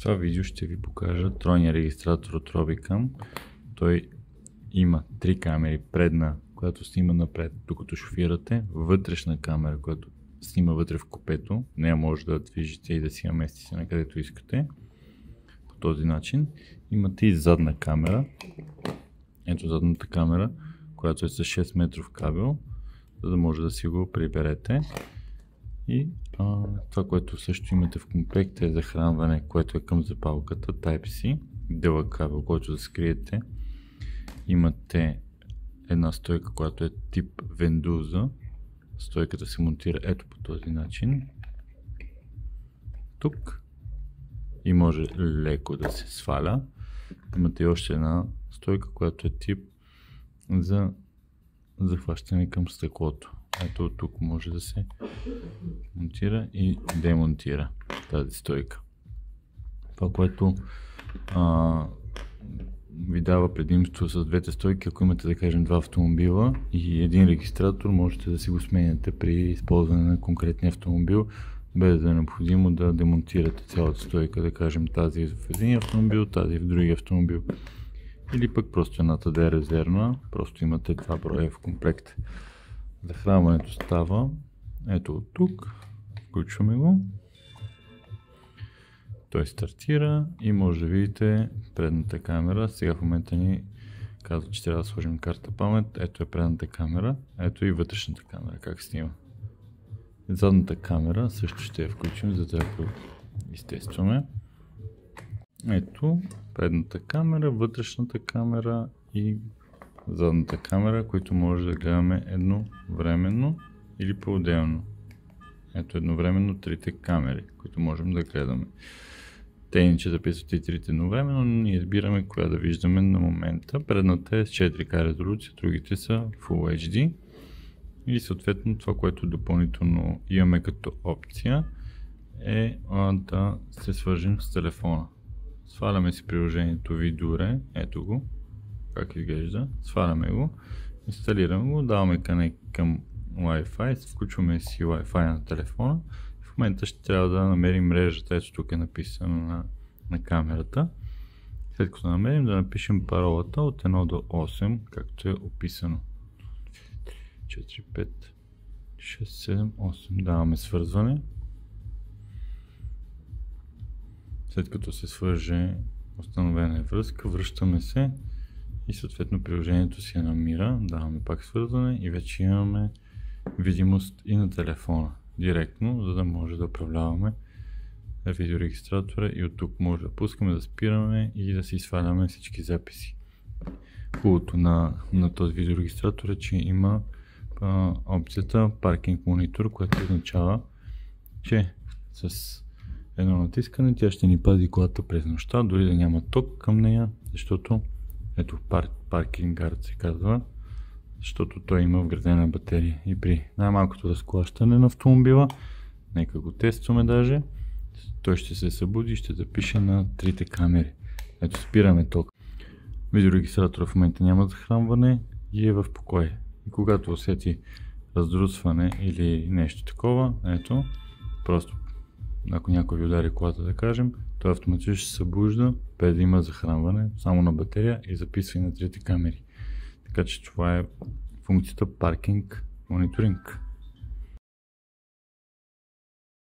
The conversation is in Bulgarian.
това видео ще ви покажа тройния регистратор от Robicam. Той има 3 камери. Предна, която снима напред, докато шофирате. Вътрешна камера, която снима вътре в купето. Нея може да движите и да си я местите на където искате. По този начин. Имате и задна камера. Ето задната камера, която е с 6 метров кабел, за да може да си го приберете. И това, което също имате в комплекта, е захранване, което е към запалката Type-C, дълъг кабел, който да скриете. Имате една стойка, която е тип вендуза. Стойката се монтира ето по този начин. Тук. И може леко да се сваля. Имате и още една стойка, която е тип за захващане към стъклото. Ето тук може да се монтира и демонтира тази стойка. Това, което ви дава предимство с двете стойки, ако имате, да кажем, 2 автомобила и един регистратор, можете да си го сменяте при използване на конкретния автомобил, без да е необходимо да демонтирате цялата стойка, да кажем тази в един автомобил, тази в другия автомобил. Или пък просто едната да е резервна, просто имате 2 броя в комплект. Захранването става ето от тук, включваме го. Той стартира и може да видите предната камера. Сега в момента ни казва, че трябва да сложим карта памет. Ето е предната камера, ето и вътрешната камера, как снима. Задната камера също ще я включим, за да я изтестваме. Ето предната камера, вътрешната камера и задната камера, които може да гледаме едновременно или по-отделно. Ето едновременно трите камери, които можем да гледаме. Те иначе записват и трите едновременно, но ние избираме коя да виждаме на момента. Предната е с 4К резолюция, другите са Full HD. И съответно това, което допълнително имаме като опция, е да се свържим с телефона. Сваляме си приложението Vidure, ето го, как изглежда, сваляме го, инсталираме го, даваме конект към Wi-Fi, включваме си Wi-Fi на телефона. В момента ще трябва да намерим мрежата, ето тук е написано на камерата. След като намерим, да напишем паролата от 1 до 8, както е описано. 4, 5, 6, 7, 8. Даваме свързване. След като се свърже установена е връзка, връщаме се и съответно приложението си я намира. Даваме пак свързване и вече имаме видимост и на телефона директно, за да може да управляваме видеорегистратора и от тук може да пускаме, да спираме и да си сваляме всички записи. Хубавото на този видеорегистратор е, че има опцията паркинг монитор, което означава, че с едно натискане тя ще ни пази колата през нощта, дори да няма ток към нея, защото ето паркинг гард се казва, защото той има вградена батерия. И при най-малкото разклащане на автомобила, нека го тестваме даже, той ще се събуди и ще запише на трите камери. Ето спираме ток. Видеорегистратора в момента няма захранване и е в покой. И когато усети раздрусване или нещо такова, ето, просто ако някой ви удари колата, да кажем, той автоматично ще се събужда, без да има захранване, само на батерия и записва и на трите камери. Така че това е функцията паркинг мониторинг.